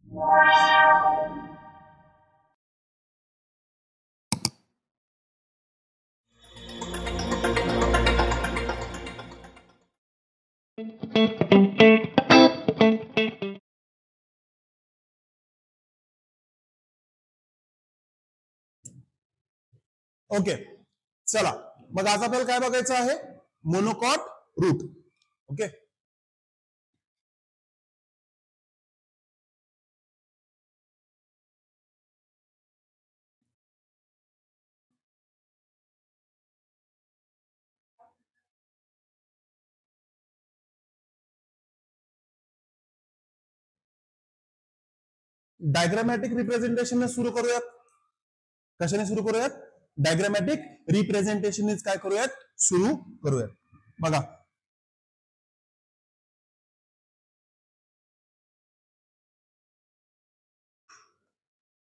Okay, चला मग आज आपल्याला काय बघायचं आहे? Monocot root. Okay, diagrammatic representation सुरू करूयात. कशाने सुरू करूयात? डायग्रामॅटिक रिप्रेझेंटेशन काय करूयात? सुरू करूयात. बघा,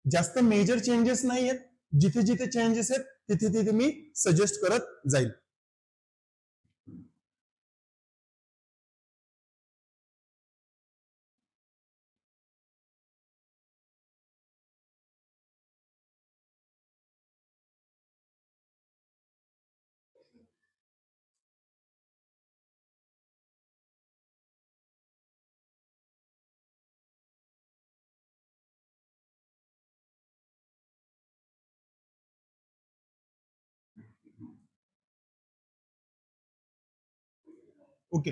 जास्त मेजर चेंजेस नाही आहेत. जिथे जिथे चेंजेस आहेत तिथे तिथे मी सजेस्ट करत जाईल. ओके,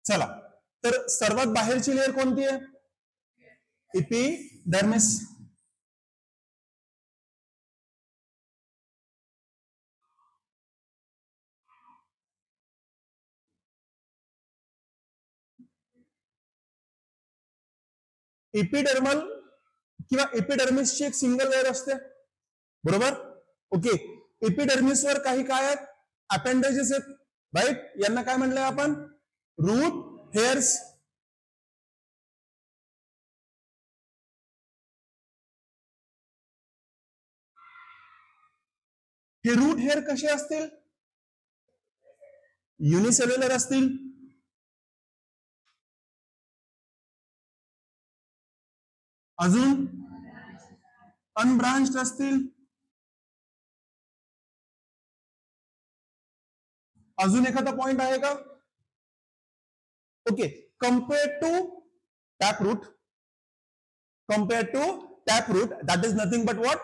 चला तर सर्वात बाहेरची लेअर कोणती आहे? एपिडर्मिस. एपिडर्मल किंवा एपिडर्मिसची एक सिंगल लेअर असते, बरोबर? ओके, एपिडर्मिसवर काही काय आहेत? अपेंडेजेस आहेत, राईट? यांना काय म्हणलंय आपण? Root hairs. हे रूट हेअर कसे असतील? युनिसेल्युलर असतील. अजून अनब्रांच्ड असतील. अजून एखादा पॉइंट आहे का? Okay, compare to taproot, compare to taproot that is nothing but what?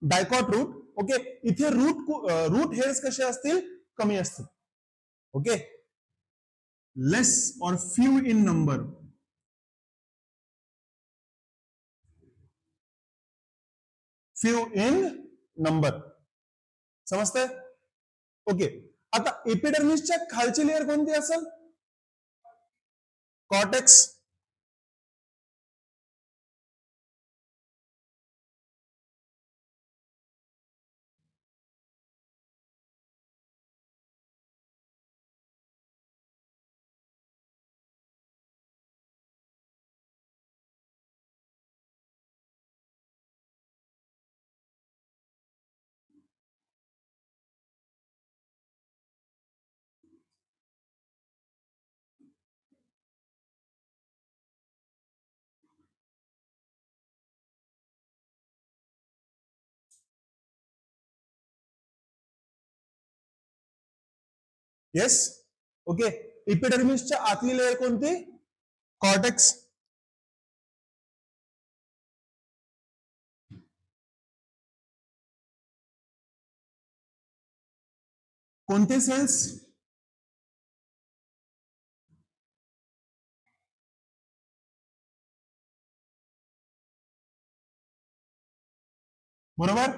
Dicot root. Okay, इथे रूट हेअर्स कसे असतील? कमी असतील. ओके, लेस और few in number. Few in number, समजतंय? ओके, आता एपिडर्मिसच्या खालची लेअर कोणती असेल? कॉर्टेक्स. Yes, okay. एपिडर्मिसच्या आतली लेअर कोणती? कॉर्टेक्स. कोणते सेल्स? बरोबर.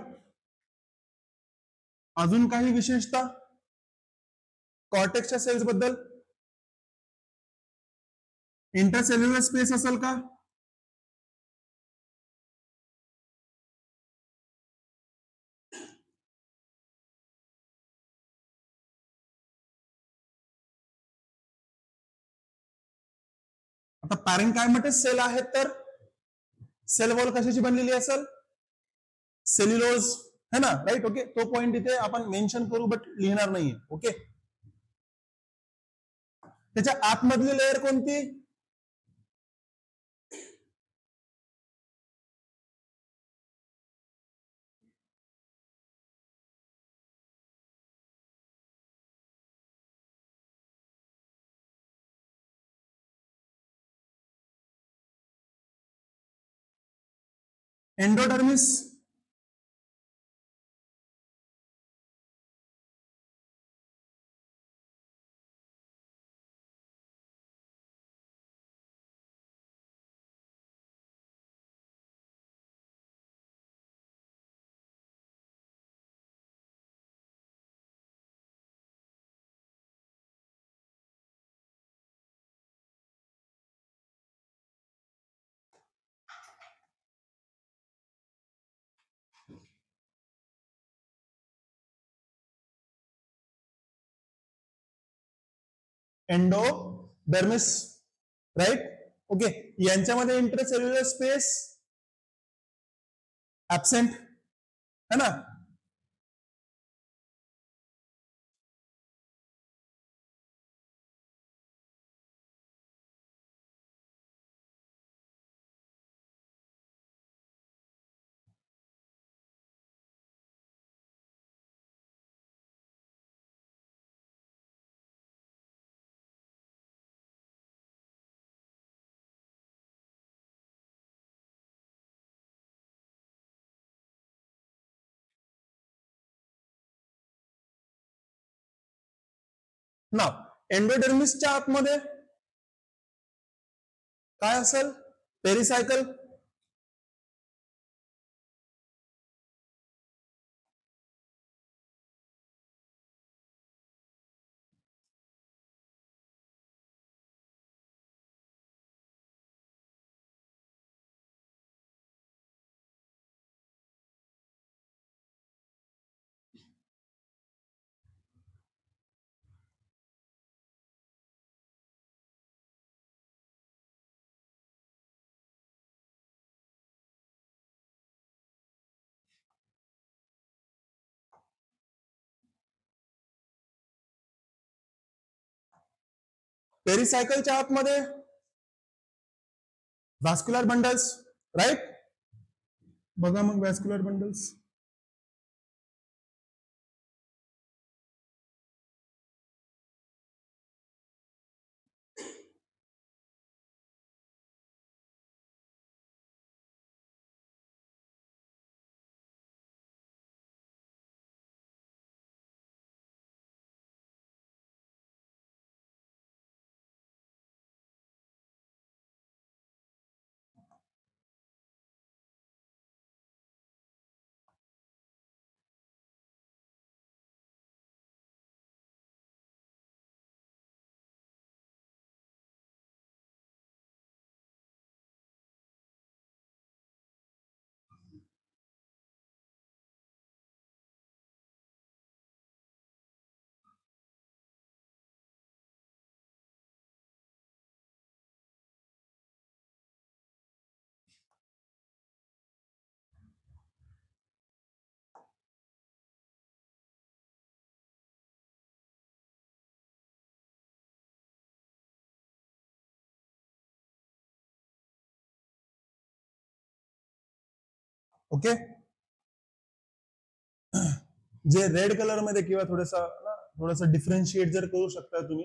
अजून काही विशेषता कॉर्टेक्सच्या सेल्स बद्दल? इंटरसेल्युलर स्पेस असेल का? आता पॅरेंकायमेटस सेल आहेत तर सेल वॉल कशाची बनलेली असेल? सेल्युलोज, है ना? राईट. ओके, तो पॉइंट इथे आपण मेन्शन करू बट लिहिणार नाहीये. ओके, त्याच्या आतमधली लेअर कोणती? Endodermis, endodermis, right. ओके, यांच्यामध्ये इंटरसेल्युलर स्पेस ऍबसेंट है ना. ना एंडोडर्मिसच्या आतमध्ये काय असेल, पेरिसायकल. पेरिसायकलच्या आतमध्ये व्हॅस्क्युलर बंडल्स, राईट. बघा मग व्हॅस्क्युलर बंडल्स. ओके, जे रेड कलर मध्ये किंवा थोडंसं डिफरन्शिएट जर करू शकता तुम्ही,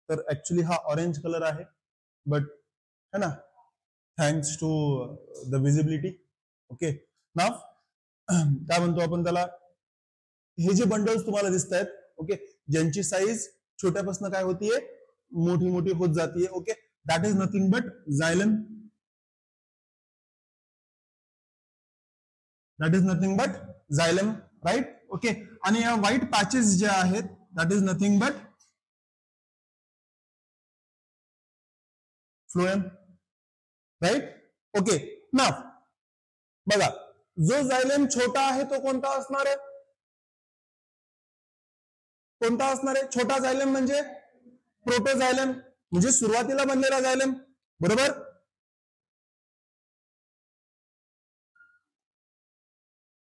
तर ऍक्च्युली हा ऑरेंज कलर आहे, बट है ना, thanks to the visibility. Okay, नाव काय म्हणतो आपण त्याला, हे जे बंडल्स तुम्हाला दिसत आहेत, ओके, ज्यांची साईज छोट्यापासून काय होतीये, मोठी मोठी होत जातीये. Okay, that is nothing but xylem. That is nothing but xylem, right. Okay, आणि या व्हाईट पॅचेस जे आहेत, that is nothing but phloem, right. Okay, ना बघा, जो झायलेम छोटा आहे तो कोणता असणार आहे, कोणता असणार आहे, छोटा झायलेम म्हणजे प्रोटोझायलेम, म्हणजे सुरुवातीला बनलेला झायलेम, बरोबर.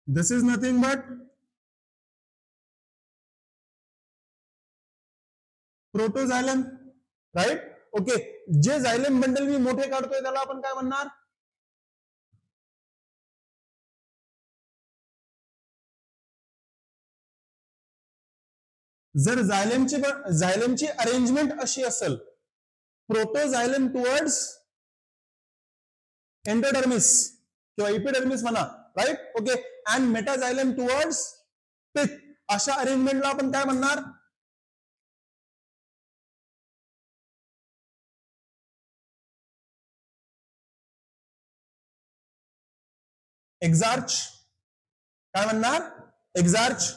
This is nothing but protoxylem, right. Okay, जे झायलेम बंडल मी मोठे काढतोय त्याला आपण काय म्हणणार, जर झायलेमची अरेंजमेंट अशी असेल, प्रोटोझायलेम टुवर्ड्स एंडोडर्मिस किंवा इपिडर्मिस म्हणा, right. Okay, and metaxylem towards पिथ, अशा अरेंजमेंटला आपण काय म्हणणार? एक्झार्च. काय म्हणणार? एक्झार्च.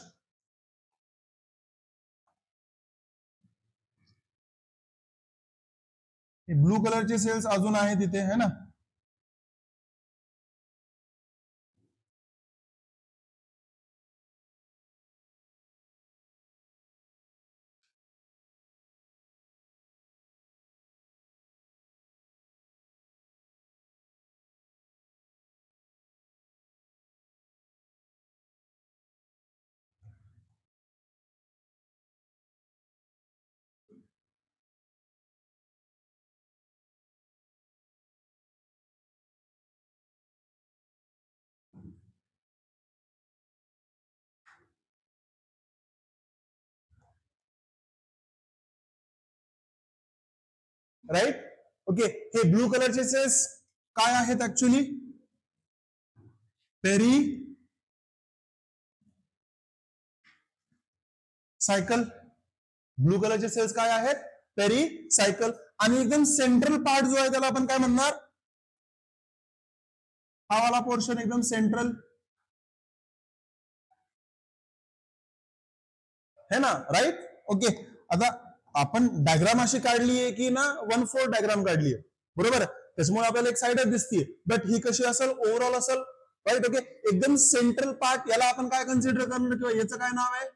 ब्लू कलरचे सेल्स अजून आहेत तिथे, है ना. राईट. ओके, हे ब्लू कलरचे सेल्स काय आहेत ऍक्च्युली? Pericycle. ब्लू कलरचे सेल्स काय आहेत? Pericycle. आणि एकदम सेंट्रल पार्ट जो आहे त्याला आपण काय म्हणणार? हा वाला पोर्शन एकदम सेंट्रल, है ना, राईट. ओके, आता आपण डायग्राम अशी काढली आहे की ना 1/4 डायग्राम काढली आहे, बरोबर. त्याच्यामुळे आपल्याला एक साइडच दिसतीये, बट ही कशी असेल? ओव्हरऑल असेल, राईट. ओके, एकदम सेंट्रल पार्ट, याला आपण काय कन्सिडर करणार किंवा याचं काय नाव आहे?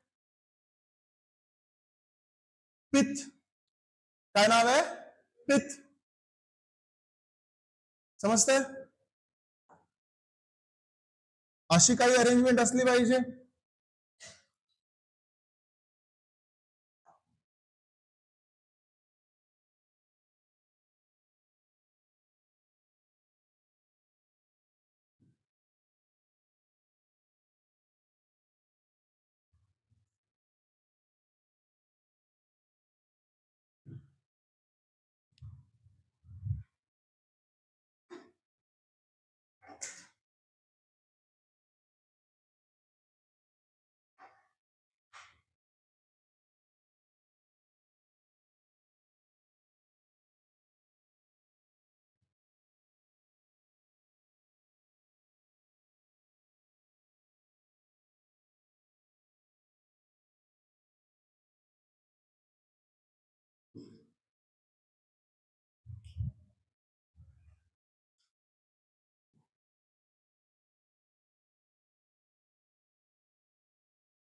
पिथ. काय नाव आहे? पिथ. समजते? अशी काही अरेंजमेंट असली पाहिजे.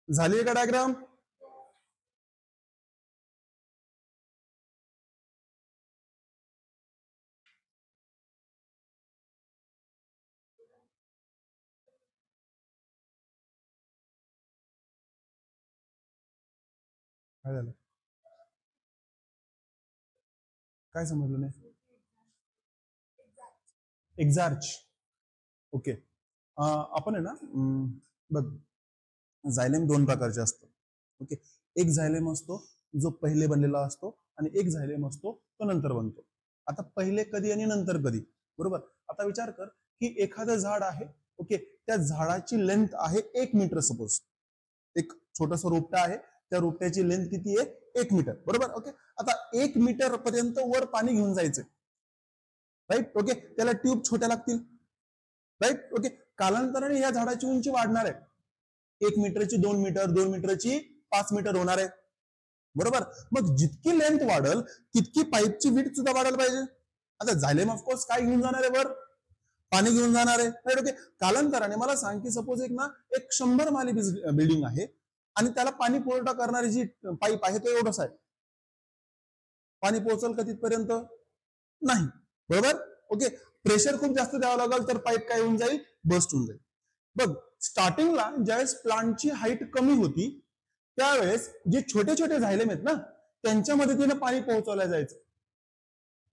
झाली का डायग्राम? काय झालं? काय समजलं नाही? एक्झार्च. ओके, आपण आहे ना, बघ, झायलेम 2 प्रकारचे असतात. ओके, एक झायलेम असतो जो पहिले बनलेला असतो आणि एक झायलेम असतो तो नंतर बनतो. आता पहिले कधी आणि नंतर कधी, बरोबर. आता विचार कर की एखादं झाड आहे, ओके, त्या झाडाची लेंथ आहे 1 मीटर. सपोज एक छोटस रोपटं आहे, त्या रोपट्याची लेंथ किती आहे? 1 मीटर, बरोबर. ओके, आता 1 मीटर पर्यंत वर पाणी घेऊन जायचंय, राईट. ओके, त्याला ट्यूब छोट्या लागतील, राईट. ओके, कालांतराने या झाडाची उंची वाढणार आहे. 1 मीटरची 2 मीटर, 2 मीटरची 5 मीटर होणार आहे, बरोबर. मग जितकी लेंथ वाढल तितकी पाईपची विड्थ सुद्धा वाढायला पाहिजे. आता झायलेम ऑफकोर्स काय घेऊन जाणार आहे? वर पाणी घेऊन जाणार आहे, राईट. ओके, कालांतराने मला सांग की सपोज एक 100 माली बिल्डिंग आहे आणि त्याला पाणी पुरवठा करणारी जी पाईप आहे तो एवढाच आहे. पाणी पोहोचल का तिथपर्यंत? नाही, बरोबर. ओके, प्रेशर खूप जास्त द्यावं लागेल तर पाईप काय होऊन जाईल? बस्ट होऊन जाईल. बघ, स्टार्टिंगला ज्यावेळेस प्लांटची हाईट कमी होती त्यावेळेस जे छोटे छोटे झायलेम आहेत ना, त्यांच्या मदतीने पाणी पोहोचवलं जायचं.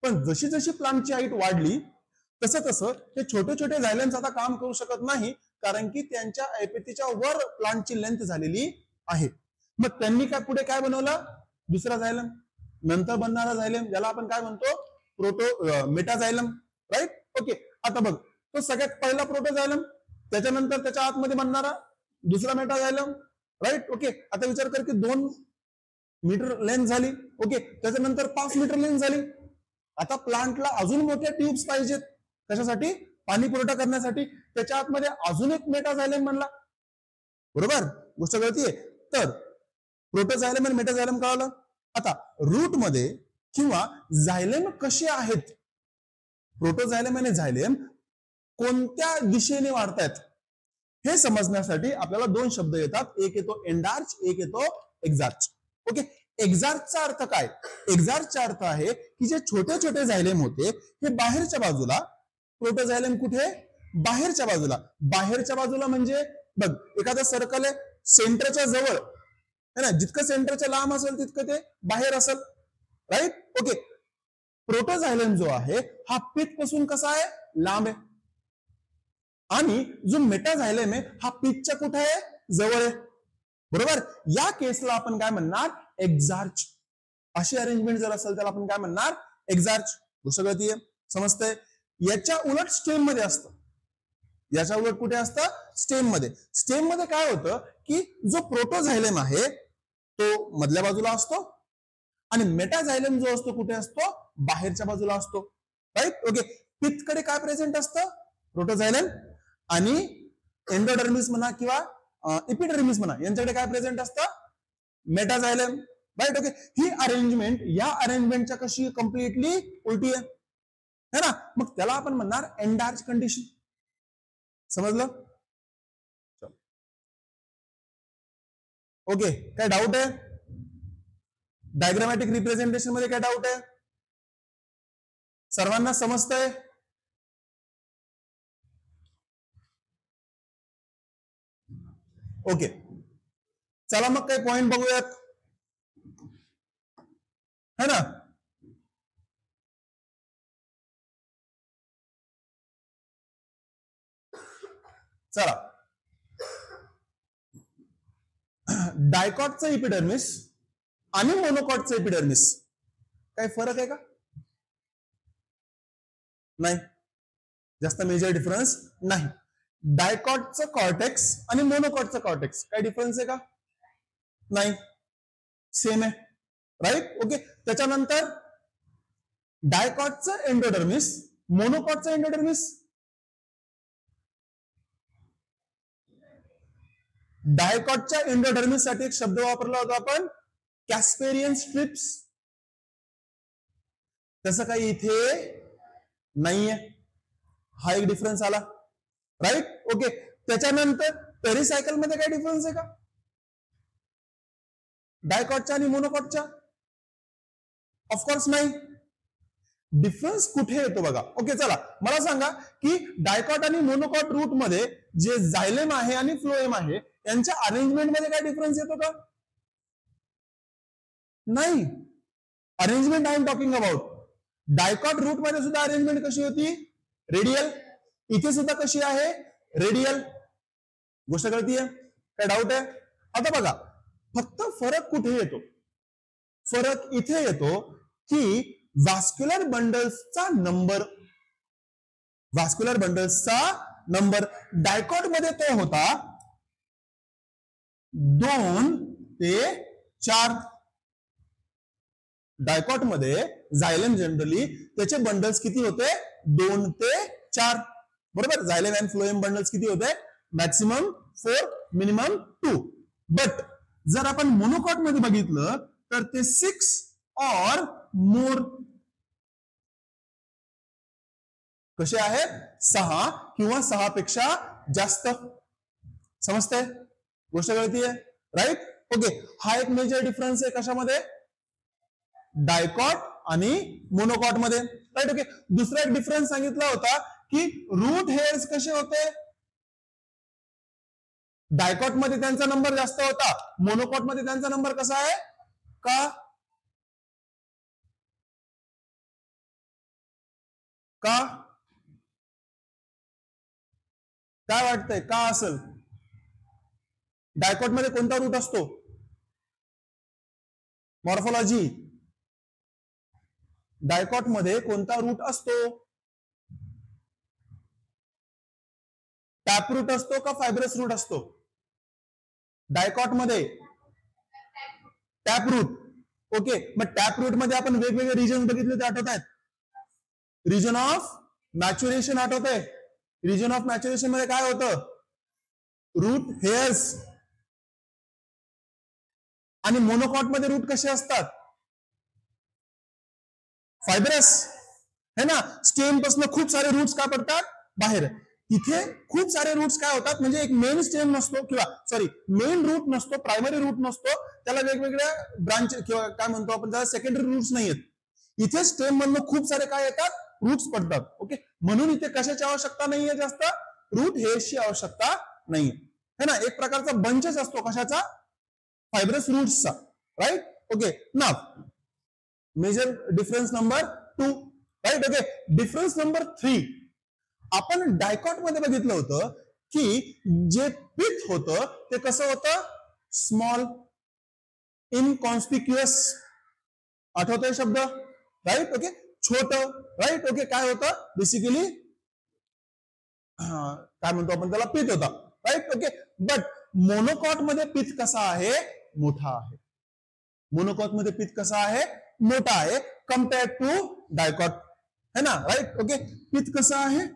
पण जशी जशी प्लांटची हाईट वाढली तसं तसं ते छोटे छोटे झायलेम्स आता काम करू शकत नाही, कारण की त्यांच्या ऐपतीच्या वर प्लांटची लेंथ झालेली आहे. मग त्यांनी पुढे काय बनवलं? दुसरा झायलेम, नंतर बनणारा झायलेम, ज्याला आपण काय म्हणतो? Metaxylem, right. ओके, आता बघ, तो सगळ्यात पहिला प्रोटोझायलम, त्याच्यानंतर त्याच्या आतमध्ये बनणारा दुसरा मेटाझायलम, राईट. ओके, आता विचार कर की 2 मीटर लेंथ झाली, ओके, त्याच्यानंतर 5 मीटर लेंथ झाली. आता प्लांटला अजून मोठ्या ट्यूब्स पाहिजेत, कशासाठी? पाणी पुरवठा करण्यासाठी. त्याच्या आतमध्ये अजून एक मेटाझायलम बनला, बरोबर, गोष्ट कळतीये. तर प्रोटोझायलम आणि मेटाझायलम कळलं. आता रूट मध्ये किंवा झायलेम कसे आहेत, प्रोटोझायलम आणि झायलेम कोणत्या दिशेने वाढतायत हे समजण्यासाठी आपल्याला 2 शब्द येतात. एक येतो एंडार्च, एक येतो एक्झार्च. ओके, एक्झार्चचा अर्थ काय? एक्झार्चचा अर्थ आहे की जे छोटे छोटे झायलेम होते हे बाहेरच्या बाजूला, प्रोटोझायलम कुठे? बाहेरच्या बाजूला. बाहेरच्या बाजूला म्हणजे बघ, एखादं सर्कल आहे, सेंटरच्या जवळ है ना, जितकं सेंटरच्या लांब असेल तितकं ते बाहेर असेल, राईट. ओके, प्रोटोझायलम जो आहे हा पिथ पासून कसा आहे? लांब आहे. आणि जो मेटाझायलम आहे हा पिथच्या कुठे आहे? जवळ आहे, बरोबर. या केसला आपण काय म्हणणार? एक्झार्च. अशी अरेंजमेंट जर असेल त्याला आपण काय म्हणणार? एक्झार्च. गोष्ट कळतीये, समजतंय. याच्या उलट स्टेम मध्ये असतं. याच्या उलट कुठे असतं? स्टेम मध्ये. स्टेम मध्ये काय होतं की जो प्रोटोझायलम आहे तो मधल्या बाजूला असतो आणि मेटाझायलम जो असतो कुठे असतो? बाहेरच्या बाजूला असतो, राईट. ओके, पिथ कडे काय प्रेझेंट असतं? प्रोटोझायलम. आणि एंडोडर्मिस म्हणा किंवा एपिडर्मिस म्हणा, यांच्याकडे काय प्रेझेंट असतं? Metaxylem, right. ओके, ही अरेंजमेंट या अरेंजमेंटच्या कशी कम्प्लिटली उलटी आहे, है ना. मग त्याला आपण म्हणणार एंडार्च कंडिशन. समजलं? ओके, काय डाऊट आहे? डायग्रामॅटिक रिप्रेझेंटेशन मध्ये काय डाऊट आहे? सर्वांना समजतंय? ओके, चला मग काही पॉइंट बघूयात, है ना. चला, डायकॉटचं इपिडर्मिस आणि मोनोकॉटचं इपिडर्मिस काही फरक आहे का? नाही, जास्त मेजर डिफरन्स नाही. डायकॉटचं कॉर्टेक्स आणि मोनोकॉटचं कॉर्टेक्स काय डिफरन्स आहे का? नाही, सेम आहे, राईट. ओके, त्याच्यानंतर डायकॉटचं एंडोडर्मिस, मोनोकॉटचं एंडोडर्मिस. डायकॉटच्या एंडोडर्मिस साठी एक शब्द वापरला होता आपण, कॅस्पेरियन स्ट्रिप्स. तसं काही इथे नाहीये, हा एक डिफरन्स आला, राईट. ओके, त्याच्यानंतर पेरिसायकल मध्ये काय डिफरन्स आहे का डायकॉटच्या आणि मोनोकॉटच्या? ऑफकोर्स नाही. डिफरन्स कुठे येतो बघा. ओके, चला मला सांगा की डायकॉट आणि मोनोकॉट रूट मध्ये जे झायलेम आहे आणि फ्लोएम आहे यांच्या अरेंजमेंट मध्ये काय डिफरन्स येतो का? नाही. Arrangement I am talking about. Dicot root मध्ये सुद्धा अरेंजमेंट कशी होती? रेडियल. इथे सुद्धा कशी आहे? रेडियल. गोष्ट कळतीये? काय डाऊट आहे? आता बघा, फक्त फरक कुठे येतो? फरक इथे येतो की व्हास्क्युलर बंडल्सचा नंबर. व्हास्क्युलर बंडल्सचा नंबर डायकॉट मध्ये तो होता 2 ते 4. डायकॉट मध्ये झायलेम जनरली त्याचे बंडल्स किती होते? 2 ते 4, बरोबर. झायलेम अँड फ्लोएम बंडल्स किती होते? Maximum 4, minimum 2. बट जर आपण मोनोकॉट मध्ये बघितलं तर ते 6 और मोर. कसे आहेत? 6 किंवा 6 पेक्षा जास्त. समजतंय? गोष्ट कळतीये, राईट. ओके, हा एक मेजर डिफरन्स आहे कशामध्ये? डायकॉट आणि मोनोकॉट मध्ये, राईट. ओके, दुसरा एक डिफरन्स सांगितला होता की रूट हेअर्स कसे होते? डायकॉट मध्ये त्यांचा नंबर जास्त होता, मोनोकॉट मध्ये त्यांचा नंबर कसा आहे? का? का? काय वाटतंय का असेल? डायकॉट मध्ये कोणता रूट असतो? मॉर्फोलॉजी. डायकॉट मध्ये कोणता रूट असतो? टॅपरूट असतो का फायब्रस रूट असतो? डायकॉट मध्ये टॅपरूट. ओके, मग टॅपरूट मध्ये आपण वेगवेगळे रिजन बघितले ते आठवत आहेत? रिजन ऑफ मॅच्युरेशन आठवत आहे? रिजन ऑफ मॅच्युरेशन मध्ये काय होतं? Root hairs. आणि मोनोकॉट मध्ये रूट कसे असतात? फायब्रस है ना. स्टेम पासून खूप सारे रूट्स काय पडतात बाहेर. इथे खूप सारे रूट्स काय होतात, म्हणजे एक मेन स्टेम नसतो, किंवा सॉरी मेन रूट नसतो, प्रायमरी रूट नसतो, त्याला वेगवेगळ्या ब्रांच किंवा काय म्हणतो आपण त्याला सेकंडरी रूट्स नाही आहेत. इथे स्टेम मधनं खूप सारे काय येतात, रूट्स पडतात. ओके, म्हणून इथे कशाची आवश्यकता नाहीये जास्त, रूट हेअर्सची आवश्यकता नाहीये है ना. एक प्रकारचा बंचच असतो कशाचा, फायब्रस रूट्सचा. राईट. ओके, नाव major difference number 2. Right. Okay, difference number 3 आपण डायकॉट मध्ये बघितलं होतं की जे पिथ होतं ते कसं होतं, स्मॉल, इनकॉन्स्पिक्युअस. आठवतोय शब्द? राईट. ओके, छोट. राईट. ओके, काय होतं बेसिकली, काय म्हणतो आपण त्याला, पिथ होता. राईट. ओके, बट मोनोकॉट मध्ये पिथ कसा आहे, मोठा आहे. मोनोकॉट मध्ये पिथ कसा आहे, मोठा आहे कम्पेअर टू डायकॉट है ना. राईट. ओके, पिथ कसा आहे,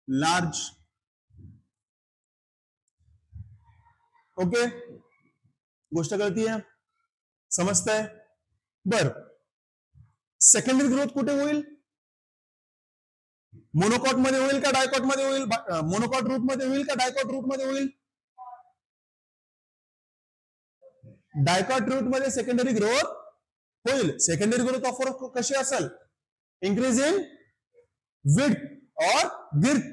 लार्ज. ओके, गोष्ट कळतीये, समजतंय? बर, सेकंडरी ग्रोथ कुठे होईल, मोनोकॉट मध्ये होईल का डायकॉट मध्ये होईल? मोनोकॉट रूट मध्ये होईल का डायकॉट रूट मध्ये होईल? डायकॉट रूट मध्ये सेकंडरी ग्रोथ होईल. सेकंडरी ग्रोथ ऑफर कशी असेल, इंक्रीज इन विड्थ और गिर्थ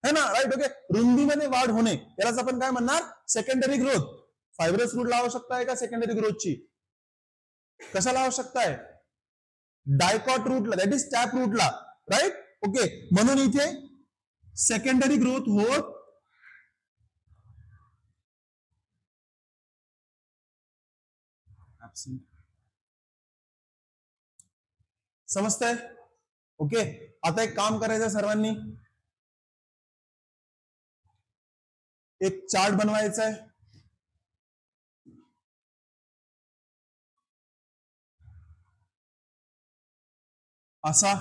है ना. राईट. ओके, रुंदीमध्ये वाढ होणे यालाच आपण काय म्हणणार, सेकंडरी ग्रोथ. फायब्रस रूटला आवश्यकता आहे का सेकंडरी ग्रोथची? कशाला आवश्यकता आहे? डायकॉट रूटला, दॅट इज टॅप रूटला. राईट. ओके, म्हणून इथे सेकंडरी ग्रोथ होत समजतंय? ओके, आता एक काम करायचं सर्वांनी, एक चार्ट बनवायचा आहे. असा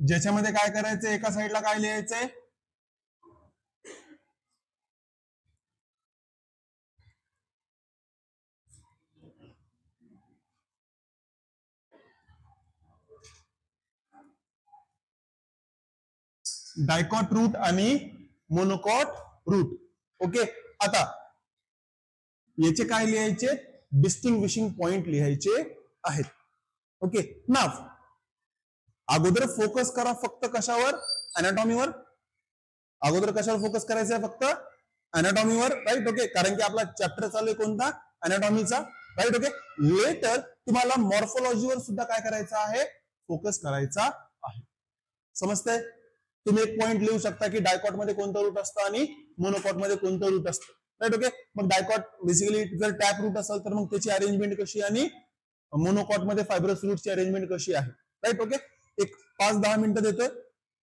ज्याच्यामध्ये काय करायचंय, एका साईडला काय लिहायचंय, डायकॉट रूट आणि मोनोकॉट रूट. ओके, आता याचे काय लिहायचे, डिस्टिंग्विशिंग पॉइंट लिहायचे आहेत. ओके, नाव अगोदर फोकस करा फक्त कशावर, अॅनाटॉमीवर. अगोदर कशावर फोकस करायचं आहे, फक्त अॅनाटॉमीवर. राईट. ओके, कारण की आपला चॅप्टर चालू आहे कोणता, अॅनाटॉमीचा. राईट. ओके, लेटर तुम्हाला मॉर्फोलॉजीवर सुद्धा काय करायचं आहे, फोकस करायचा आहे. समजतंय? तुम्ही एक पॉइंट लिहू शकता की डायकॉट मध्ये कोणतं रूट असतं आणि मोनोकॉट मध्ये कोणतं रूट असतं. राईट. ओके, मग डायकॉट बेसिकली जर टॅप रूट असेल तर मग त्याची अरेंजमेंट कशी, आणि मोनोकॉट मध्ये फायब्रस रूटची अरेंजमेंट कशी आहे. राईट. ओके, एक 5-10 मिनिटं देतोय,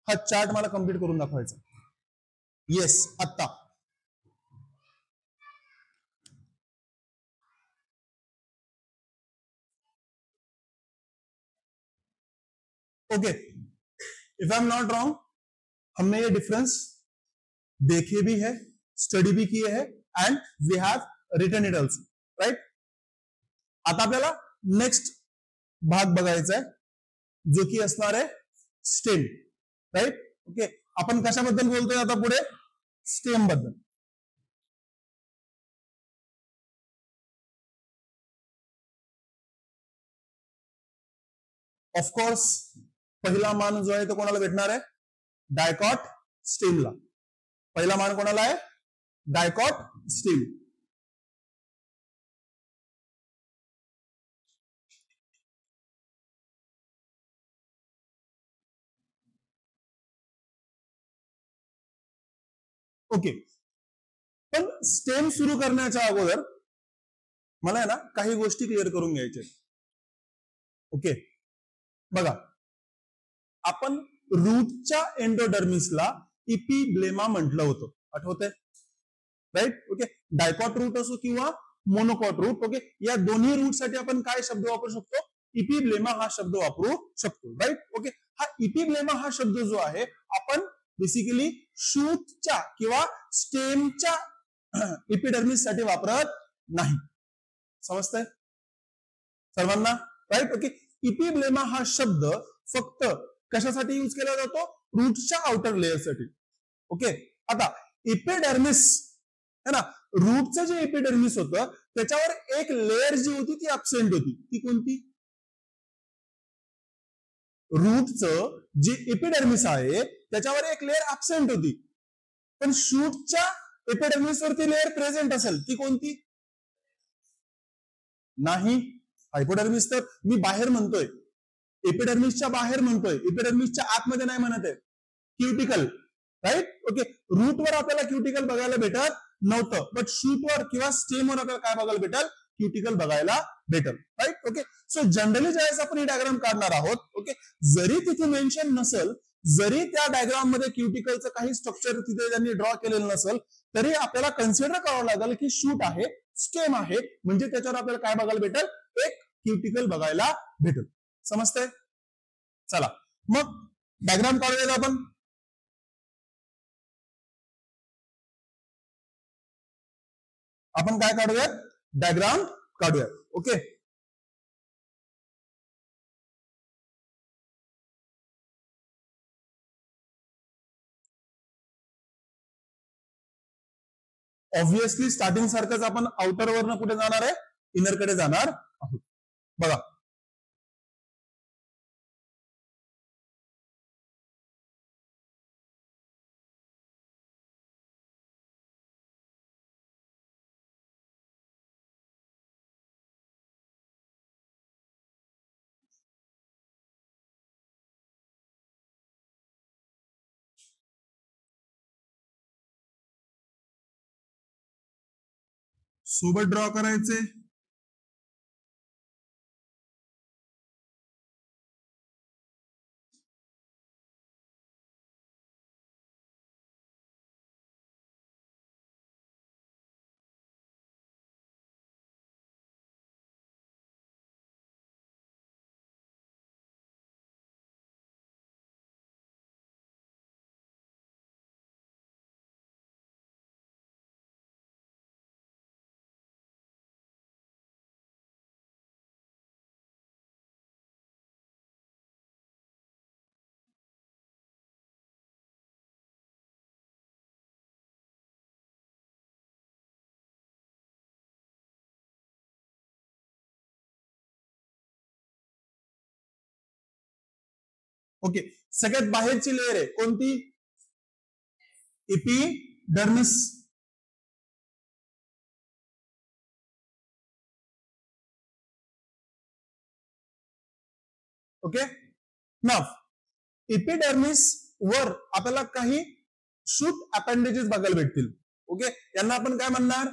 हा चार्ट मला कम्प्लीट करून दाखवायचा. येस, आत्ता. Okay, if I am not wrong, हमने ये डिफरेंस देखे भी है, स्टडी भी किए है, and we have written it also. Right. आता आपल्याला नेक्स्ट भाग बघायचा आहे, जो की असणार आहे स्टेम. राईट. ओके, आपण कशाबद्दल बोलतोय आता पुढे, स्टेम बद्दल. ऑफकोर्स पहिला मान जो आहे तो कोणाला भेटणार आहे, डायकॉट स्टेमला. पहिला मान कोणाला आहे, डायकॉट स्टेम. ओके, पण स्टेम सुरू करण्याच्या अगोदर मला आहे ना काही गोष्टी क्लिअर करून घ्यायच्या. ओके, बघा, आपण रूटच्या एंडोडर्मिसला इपिब्लेमा म्हटलं होतं, आठवतंय? राईट. ओके, डायकॉट रूट असो किंवा मोनोकॉट रूट, ओके, या दोन्ही रूट साठी आपण काय शब्द वापरू शकतो? इपिब्लेमा हा शब्द वापरू शकतो. राईट. ओके, हा इपिब्लेमा हा शब्द जो आहे आपण बेसिकली शूटच्या किंवा स्टेमच्या इपिडर्मिस साठी वापरत नाही. समजतंय सर्वांना? राईट. ओके, इपिब्लेमा हा शब्द फक्त कशासाठी यूज केला जातो? रूटच्या आउटर लेअरसाठी. ओके, आता इपिडर्मिस है ना, रूटचं जे एपिडर्मिस होतं त्याच्यावर एक लेअर जी होती ती अब्सेंट होती. ती कोणती? रूटचं जे एपिडर्मिस आहे त्याच्यावर एक लेअर अब्सेंट होती, पण शूटच्या एपिडर्मिस वरती लेअर प्रेझेंट असेल, ती कोणती? नाही. हायपोडर्मिस तर मी बाहेर म्हणतोय, एपिडर्मिसच्या बाहेर म्हणतोय, एपिडर्मिसच्या आतमध्ये नाही म्हणत आहे. क्युटिकल. राईट. ओके, रूटवर आपल्याला क्युटिकल बघायला भेटत नव्हतं, बट शूटवर किंवा स्टेमवर आपल्याला काय बघायला भेटल? क्युटिकल बघायला भेटल. राईट. ओके, सो जनरली ज्यावेळेस आपण ही डायग्राम काढणार आहोत, ओके, जरी तिथे मेन्शन नसेल, जरी त्या डायग्राम मध्ये क्युटिकलचं काही स्ट्रक्चर तिथे त्यांनी ड्रॉ केलेलं नसेल, तरी आपल्याला कन्सिडर करावं लागेल की शूट आहे, स्टेम आहे, म्हणजे त्याच्यावर आपल्याला काय बघायला भेटल? एक क्युटिकल बघायला भेटल. समजतंय? चला मग डायग्राम काढूयात आपण. आपण काय काढूयात? डायग्राम काढूयात. ओके, ऑब्व्हियसली स्टार्टिंग सारखंच आपण आउटर वरनं कुठे जाणार आहे? इनर कडे जाणार आहोत. बघा, सोबत ड्रॉ करायचे. ओके, सगळ्यात बाहेरची लेअर आहे कोणती? एपिडर्मिस. ओके, नाव एपिडर्मिस वर आपल्याला काही शूट अपेंडेजेस बघायला भेटतील. ओके, यांना आपण काय म्हणणार?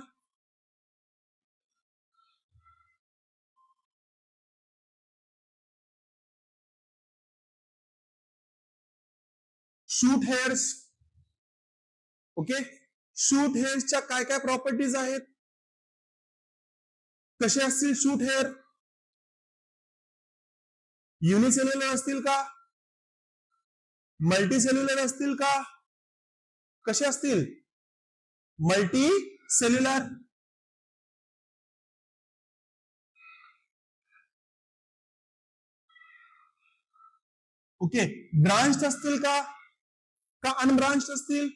Shoot hairs. ओके, शूट हेअर्सच्या काय काय प्रॉपर्टीज आहेत? कसे असतील शूट हेअर? युनिसेल्युलर असतील का? मल्टीसेल्युलर असतील का? कसे असतील? Multi cellular. ओके, ब्रांच असतील का? का अनब्रांच असतील?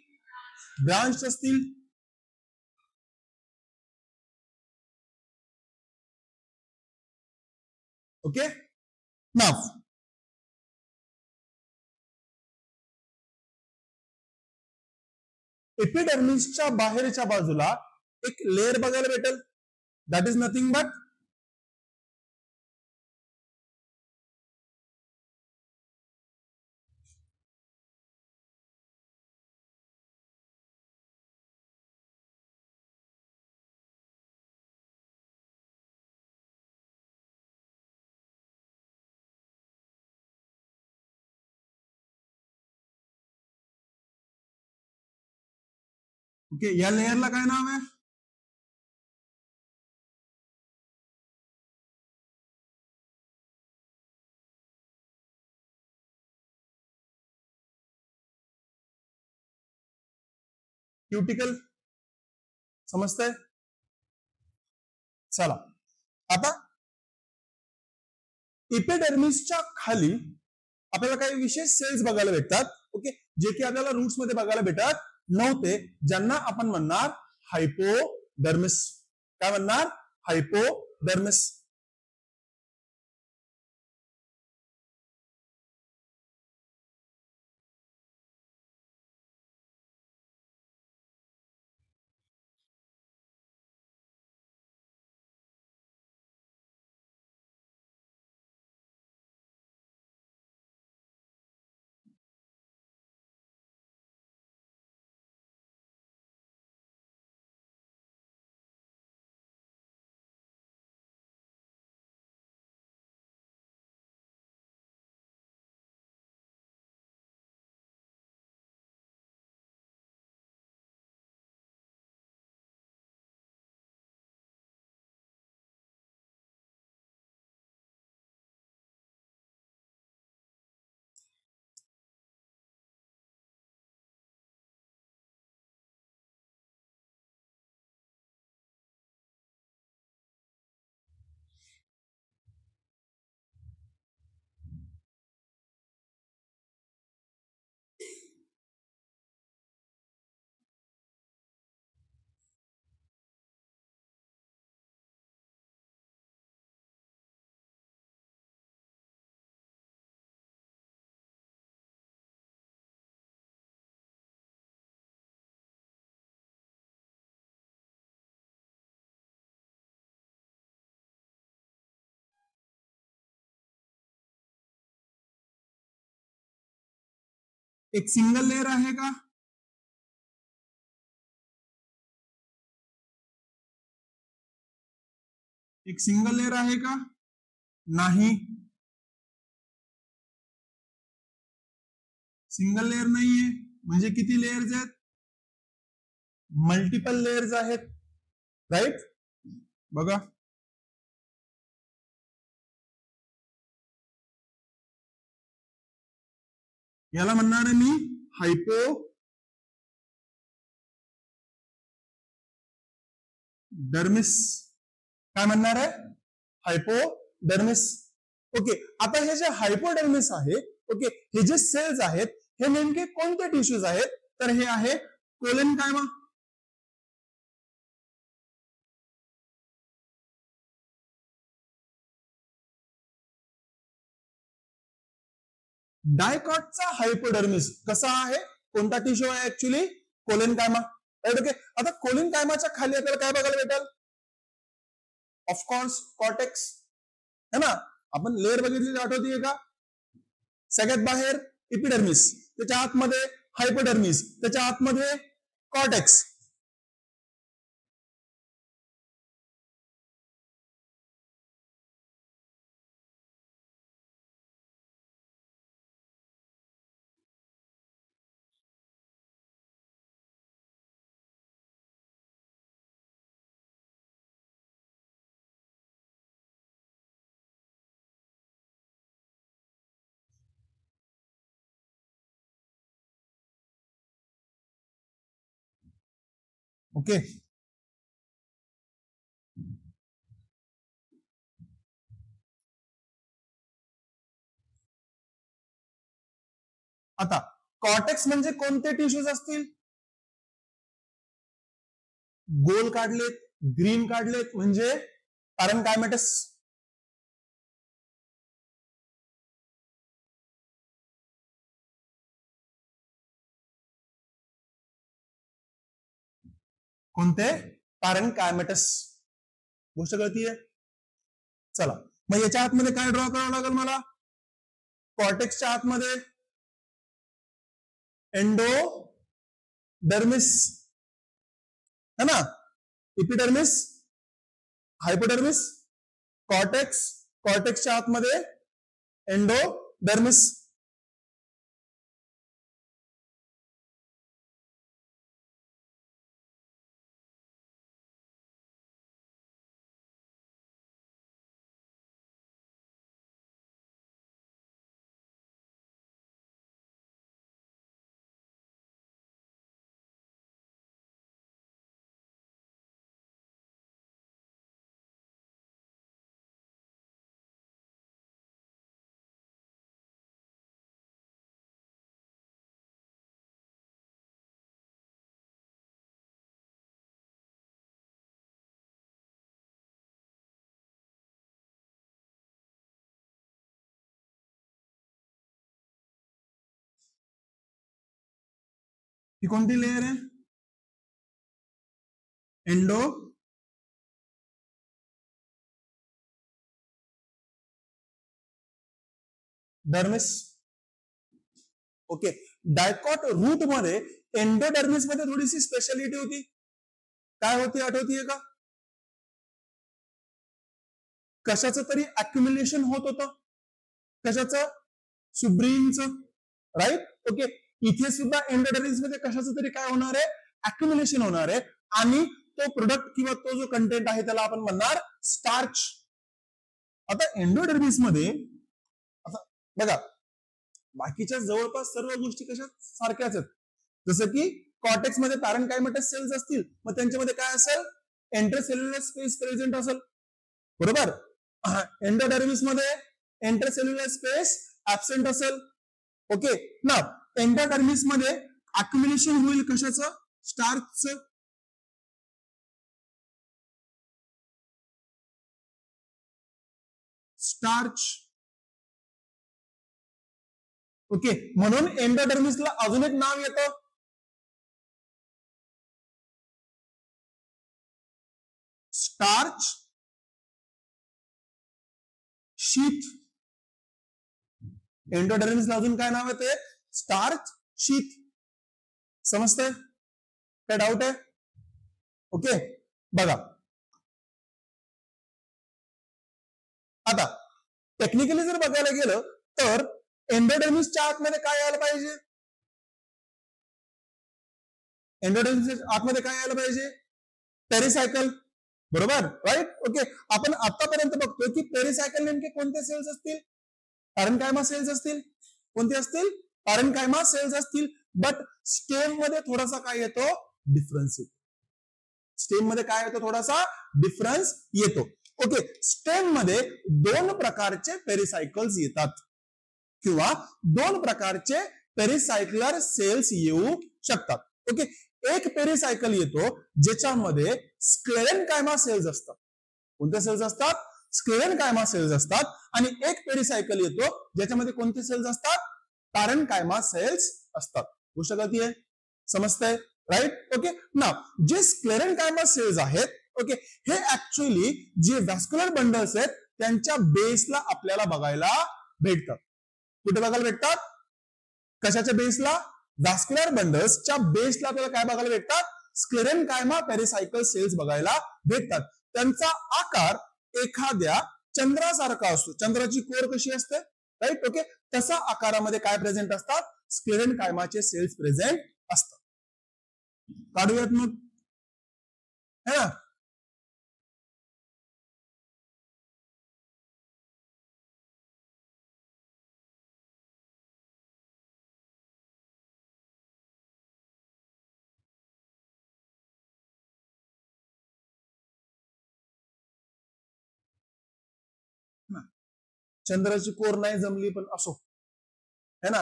ब्रांच असतील. ओके, नाव एपिडर्मिसच्या बाहेरच्या बाजूला एक लेअर बघायला भेटेल. That is nothing but okay, या लेयरला काय नाव आहे? क्युटिकल. समजतंय? चला आता एपिडर्मिसच्या खाली आपल्याला काही विशेष सेल्स बघायला भेटतात. ओके, जे की आपल्याला रूट्स मध्ये बघायला भेटत नव्हते, ज्यांना आपण म्हणणार हायपोडर्मिस. काय म्हणणार? हायपोडर्मिस. एक सिंगल लेयर आहे का? एक सिंगल लेयर आहे का? नाही. सिंगल लेयर नाहीये, म्हणजे किती लेयर्स आहेत? मल्टिपल लेयर्स आहेत. राईट? बघा, याला म्हणणार आहे मी हायपोडर्मिस. काय म्हणणार आहे? हायपोडर्मिस. ओके, आता हे जे हायपोडर्मिस आहे, ओके, हे जे सेल्स आहेत हे नेमके कोणते टिश्यूज आहेत? तर हे आहे कोलेनकायमा. डायकॉटचा हायपोडर्मिस कसा आहे? कोणता टिश्यू आहे ऍक्च्युली? कोलेनकायमा. राईट. ओके, आता कोलेनकायमाच्या खाली आपल्याला काय बघायला भेटेल? ऑफकोर्स कॉर्टेक्स, है ना? आपण लेअर बघितली, आठवतीये का? सगळ्यात बाहेर एपिडर्मिस, त्याच्या आतमध्ये हायपोडर्मिस, त्याच्या आतमध्ये कॉर्टेक्स. ओके, आता कॉर्टेक्स म्हणजे कोणते टिश्यूज असतील? गोल काढलेत, ग्रीन काढलेत, म्हणजे पॅरेन्कायमेटस. कोणते? पॅरेन्कायमेटस. गोष्ट कळतीये? चला, मग याच्या आतमध्ये काय ड्रॉ करावं लागेल मला? कॉर्टेक्सच्या आतमध्ये एंडोडर्मिस, है ना? एपिडर्मिस, हायपोडर्मिस, कॉर्टेक्स, कॉर्टेक्सच्या आतमध्ये एंडोडर्मिस. ही कोणती लेयर आहे? Endodermis. Okay, dicot root मध्ये एंडोडर्मिस मध्ये थोडीशी स्पेशालिटी होती. काय होती आठवतीये का? कशाचं तरी अक्युम्युलेशन होत होतं. कशाचं? सुब्रीनचं. राईट. ओके, इथे सुद्धा एंडोडर्मिस मध्ये कशाचं तरी काय होणार आहे? अक्युम्युलेशन होणार आहे. आणि तो प्रोडक्ट किंवा तो जो कंटेंट आहे त्याला आपण म्हणणार स्टार्च. आता एंडोडर्मिस मध्ये आता बघा, बाकीच्या जवळपास सर्व गोष्टी कशा सारख्याच आहेत. जसं की कॉर्टेक्स मध्ये पॅरेनकायमेटस सेल्स असतील, मग त्यांच्यामध्ये काय असेल? एंट्रासेल्युलर स्पेस प्रेझेंट असेल. बरोबर. एंडोडर्मिस मध्ये एंट्रासेल्युलर स्पेस ऍबसेंट असेल. ओके ना. एंडोडर्मिस मध्ये अक्युम्युलेशन होईल कशाचं? स्टार्चचं. स्टार्च. ओके, म्हणून एंडोडर्मिसला अजून एक नाव येतं, स्टार्च शीथ. एंडोडर्मिसला अजून काय नाव येते? Starch sheath. समजतंय? काय डाऊट आहे? ओके, बघा आता टेक्निकली जर बघायला गेलं तर एंडोडर्मिसच्या आतमध्ये काय यायला पाहिजे? एंडोडर्मिसच्या आतमध्ये काय यायला पाहिजे? पेरिसायकल. बरोबर. राईट. ओके, आपण आतापर्यंत बघतोय की पेरिसायकल नेमके कोणते सेल्स असतील? पॅरेनकायमा सेल्स असतील. कोणते असतील? पॅरेनकायमा सेल्स असतील. बट स्टेम मध्ये थोडासा काय येतो? डिफरन्स येतो. स्टेम मध्ये काय येतो? थोडासा डिफरन्स येतो. ओके, स्टेम मध्ये दोन प्रकारचे पेरिसायकल्स येतात किंवा दोन प्रकारचे पेरिसायक्युलर सेल्स येऊ शकतात. ओके, एक पेरिसायकल येतो ज्याच्यामध्ये स्क्लेरेनकायमा सेल्स असतात. कोणते सेल्स असतात? स्क्लेरेनकायमा सेल्स असतात. आणि एक पेरिसायकल येतो ज्याच्यामध्ये कोणते सेल्स असतात? पॅरेनकायमा सेल्स असतात. गोष्ट कळती आहे? समजतंय? राईट. ओके ना. जे स्क्लेरेनकायमा सेल्स आहेत, ओके, हे ऍक्च्युअली जे व्हॅस्क्युलर बंडल्स आहेत त्यांच्या बेसला आपल्याला बघायला भेटतात. कुठे बघायला भेटतात? कशाच्या बेसला? व्हॅस्क्युलर बंडल्सच्या बेसला आपल्याला काय बघायला भेटतात? स्क्लेरेनकायमा पेरिसायकल सेल्स बघायला भेटतात. त्यांचा आकार एखाद्या चंद्रासारखा असतो. चंद्राची कोर कशी असते? राईट. ओके, तसा आकारामध्ये काय प्रेझेंट असतात? स्क्लेरेनकायमाचे सेल्स प्रेझेंट असतात. काढूयात मग, है ना. चंद्राची कोर नाही जमली पण असो, है ना.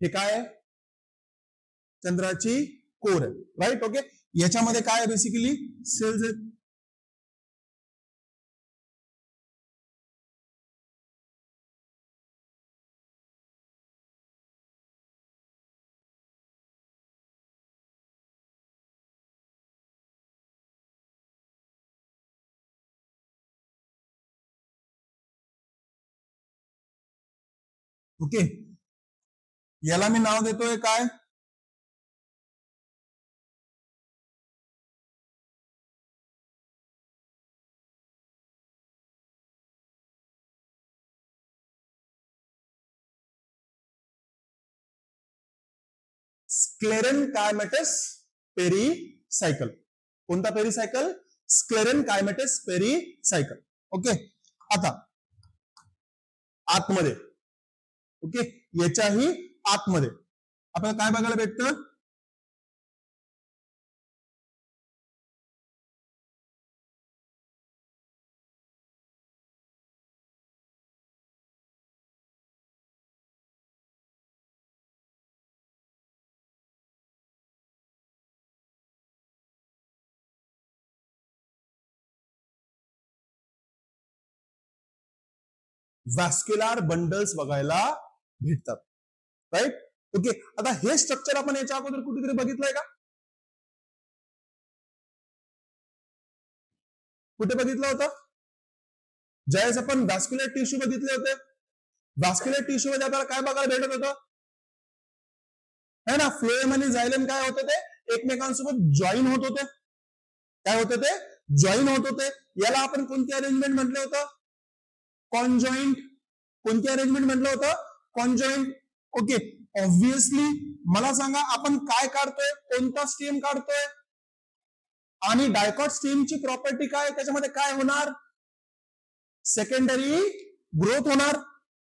हे काय आहे? चंद्राची कोर आहे. राईट. ओके, याच्यामध्ये काय बेसिकली सेल्स आहेत. ओके, याला मी नाव देतोय काय? स्क्लेरेनकायमेटस पेरिसायकल. कोणता पेरिसायकल? स्क्लेरेनकायमेटस पेरिसायकल. ओके, आता आतमध्ये, ओके, याच्याही आतमध्ये आपल्याला काय बघायला भेटतं? व्हॅस्क्युलर बंडल्स बघायला भेटतात. राईट. ओके, आता हे स्ट्रक्चर आपण याच्या अगोदर कुठेतरी बघितलंय का? कुठे बघितलं होतं? ज्यावेळेस आपण व्हॅस्क्युलर टिश्यू बघितले होते, व्हॅस्क्युलर टिश्यू मध्ये आपल्याला काय बघायला भेटत होतं? है ना, फ्लोएम आणि झायलम काय होते ते एकमेकांसोबत जॉईन होत होते. काय होते ते? जॉईन होत होते. याला आपण कोणती अरेंजमेंट म्हटलं होतं? कॉन्जॉइंट. कोणती अरेंजमेंट म्हटलं होतं? कॉन्जॉइंट. ओके, ऑब्व्हियसली मला सांगा आपण काय काढतोय, कोणता स्टेम काढतोय, आणि डायकॉट स्टेमची प्रॉपर्टी काय, त्याच्यामध्ये काय होणार? सेकंडरी ग्रोथ होणार.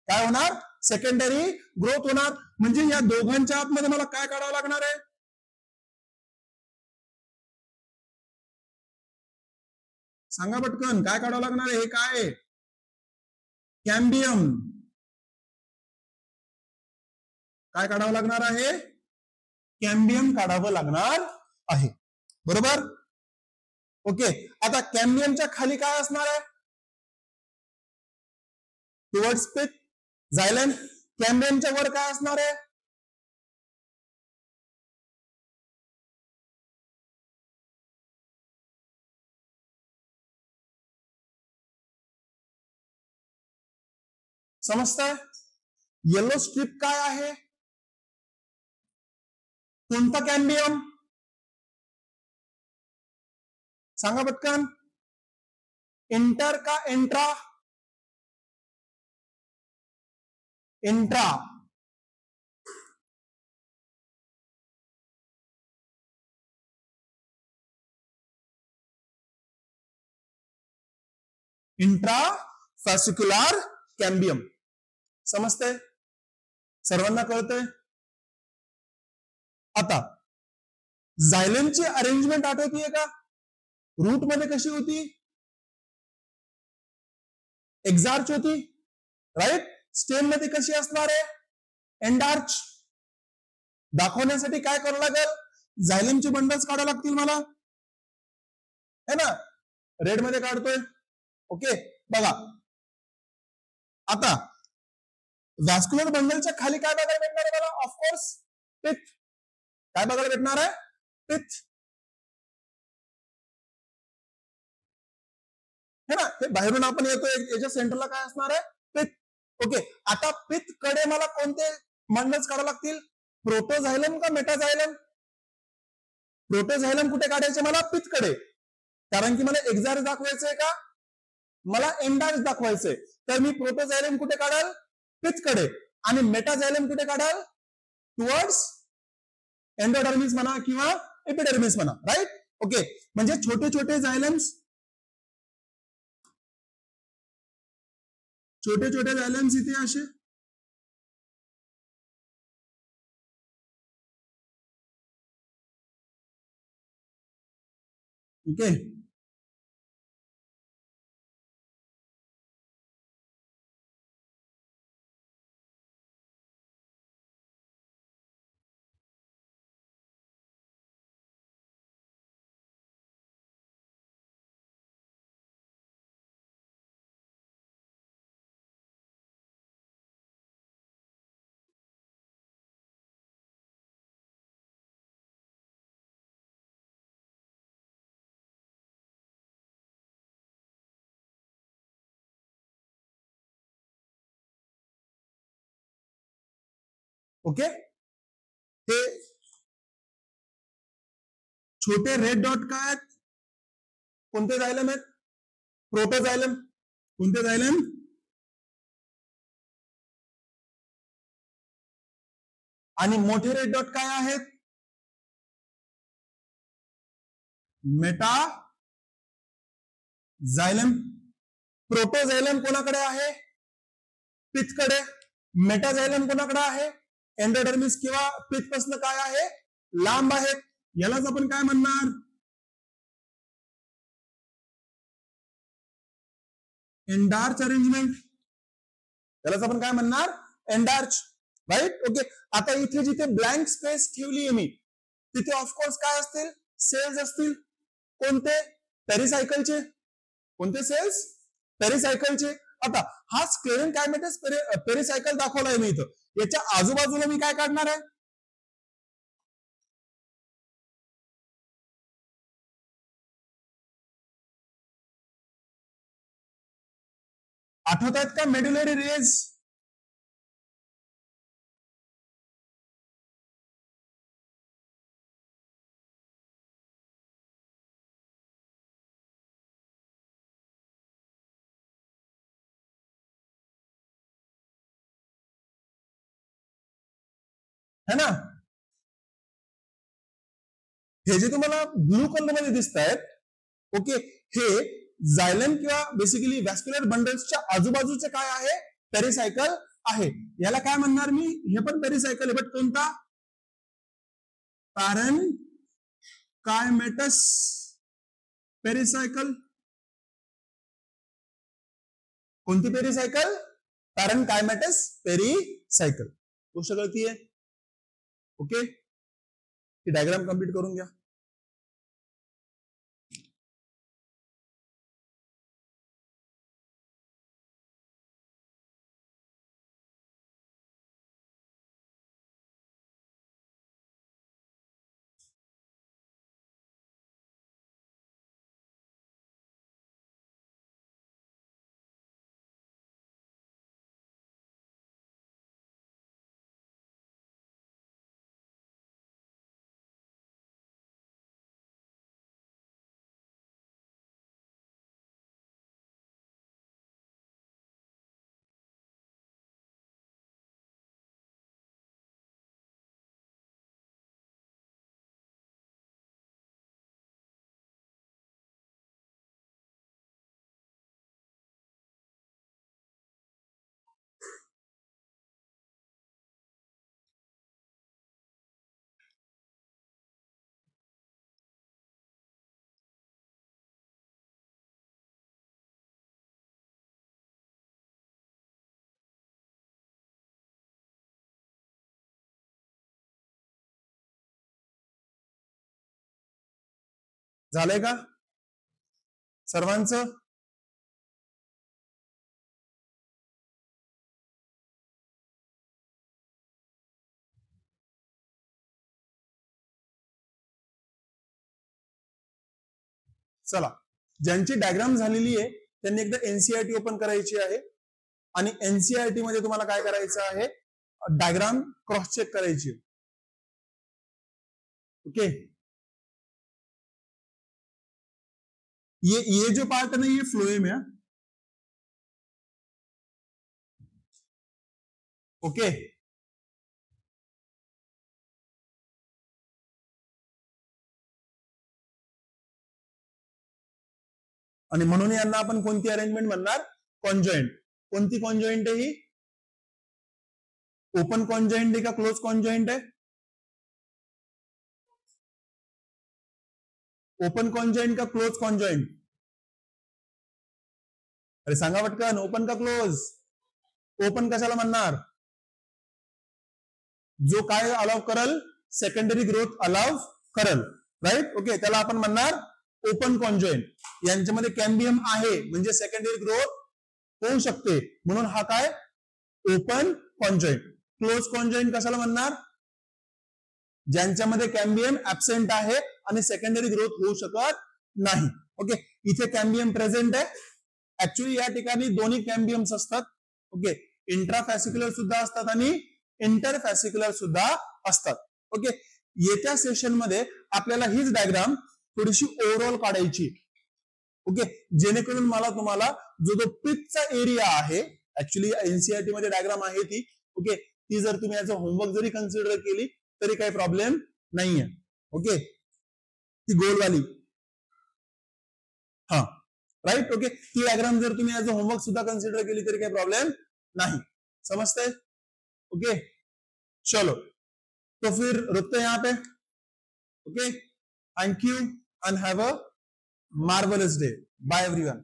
काय होणार? सेकंडरी ग्रोथ होणार. म्हणजे या दोघांच्या आतमध्ये मला काय काढावं लागणार आहे? सांगा पटकन, काय काढावं लागणार आहे? हे काय आहे? कॅम्बियम. काय काढावं लागणार आहे? कॅम्बियम काढावं लागणार आहे. बरोबर? ओके, आता कॅम्बियमच्या खाली काय असणार आहे? टुवर्ड्स पिथ झायलम. कॅम्बियमच्या वर काय असणार आहे? समजताय? येलो स्ट्रिप काय आहे? कोणता कॅम्बियम? सांगा पटकन. इंटर का intra? Intra. Intra fascicular cambium. समजतंय? सर्वांना कळतंय? आता झायलमची अरेंजमेंट आठवतीये का? रूट मध्ये कशी होती? एक्झार्च होती, राईट. स्टेम मध्ये कशी असणार आहे? एंडार्च. दाखवण्यासाठी काय करावं लागेल? झायलमचे बंडल्स काढावं लागतील मला, है ना. रेड मध्ये काढतोय. ओके, बघा आता व्हॅस्क्युलर बंडलच्या खाली काय बघायला भेटणार आहे मला? ऑफकोर्स पिथ. काय बघायला भेटणार आहे? पिथ, है ना. हे बाहेरून आपण येतोय, याच्या सेंटरला काय असणार आहे? पिथ. ओके, आता पिथ कडे मला कोणते बंडल्स काढावं लागतील? प्रोटोझायलम का मेटाझायलम? प्रोटोझायलम कुठे काढायचे मला? पिथ कडे. कारण की मला एक्झार्च दाखवायचंय का? मला एंडार्च दाखवायचंय. तर मी प्रोटोझायलम कुठे काढाल? पिथ कडे. आणि मेटाझायलम कुठे काढाल? टुवर्ड्स एंडोडर्मिस म्हणा किंवा एपिडर्मिस म्हणा, राईट. ओके, म्हणजे छोटे छोटे झायलम्स, छोटे छोटे झायलम्स इथे असे. Okay, okay. हे छोटे रेड डॉट काय आहेत? कोणते झायलम आहेत? प्रोटोझायलम. कोणते झायलम? आणि मोठे रेड डॉट काय आहेत? मेटा झायलम. प्रोटोझायलम कोणाकडे आहे? पिथ कडे. मेटाझायलम कोणाकडे आहे? एंडोडर्मिस किंवा पिथ पासून काय आहे? लांब आहेत. यालाच आपण काय म्हणणार? Endarch arrangement. त्यालाच आपण काय म्हणणार? Endarch, right. ओके, आता इथे जिथे ब्लँक स्पेस ठेवलीये मी, तिथे ऑफकोर्स काय असतील? सेल्स असतील. कोणते? पेरिसायकलचे. कोणते सेल्स? पेरिसायकलचे. आता हा स्क्लेरन कायमेटस पेरिसायकल दाखवलाय मी इथं. याच्या आजूबाजूला मी काय काढणार आहे? आठवत आहेत का मेड्युलरी रेज? है ना? हे जे तुम्हाला ब्लू कलर मध्ये दिसत आहेत, ओके, हे जायलम किंवा बेसिकली व्हॅस्क्युलर बंडल्सच्या आजूबाजूचे काय आहे? पेरिसायकल आहे. याला काय म्हणणार मी? हे पण पेरिसायकल आहे, बट कोणता? पॅरेनकायमेटस पेरिसायकल. कोणती पेरिसायकल? पॅरेनकायमेटस पेरिसायकल. गोष्ट कळतीये? ओके, ही डायग्राम कंप्लीट करून घ्या. झालंय का सर्वांचं? चला, ज्यांची डायग्राम झालेली आहे त्यांनी एकदा एनसीईआरटी ओपन करायची आहे आणि एनसीईआरटी मध्ये तुम्हाला काय करायचं आहे? डायग्राम क्रॉस चेक करायची. ओके, ये जो पार्ट है ना, ये फ्लोएम है. ओके, आणि म्हणून यांना आपण कोणती अरेंजमेंट म्हणणार? कॉन्जॉइंट. कोणती कॉन्जॉइंट आहे ही? ओपन कॉन्जॉइंट आहे का क्लोज कॉन्जॉइंट आहे? ओपन कॉन्जॉइंट का क्लोज कॉन्जॉइंट? अरे सांगा पटकन, ओपन का क्लोज? ओपन कशाला म्हणणार? जो काय अलाव करल? सेकंडरी ग्रोथ अलाव करल, राईट? ओके, त्याला आपण म्हणणार ओपन कॉन्जॉइंट. यांच्यामध्ये कॅम्बियम आहे म्हणजे सेकंडरी ग्रोथ होऊ शकते, म्हणून हा काय? Open conjoint. क्लोज कॉन्जॉइंट कशाला म्हणणार? ज्यांच्यामध्ये कॅम्बियम ऍबसेंट आहे आणि सेकंडरी ग्रोथ होऊ शकत नाही. ओके, इथे कॅम्बियम प्रेझेंट आहे. ऍक्च्युअली या ठिकाणी दोन्ही कॅम्बियम्स असतात. ओके, इंट्राफॅसिक्युलर सुद्धा असतात आणि इंटरफॅसिक्युलर सुद्धा असतात. ओके, येत्या सेशन मध्ये आपल्याला हीच डायग्राम थोडीशी ओव्हरऑल काढायची. ओके, जेणेकरून मला तुम्हाला जो पिचचा एरिया आहे, ऍक्च्युअली एनसीईआरटी मध्ये डायग्राम आहे ती, ओके, ती जर तुम्ही याचं होमवर्क जरी कन्सिडर केली तरी काही प्रॉब्लेम नाहीये. ओके, ती गोलवाली, हा, राईट? ओके, ती डायग्राम जर तुम्ही याचं होमवर्क सुद्धा कन्सिडर केली तरी काही प्रॉब्लेम नहीं. समझते? ओके, चलो तो फिर रुकते हैं यहाँ पे. Okay, thank you and have a marvellous day. Bye everyone.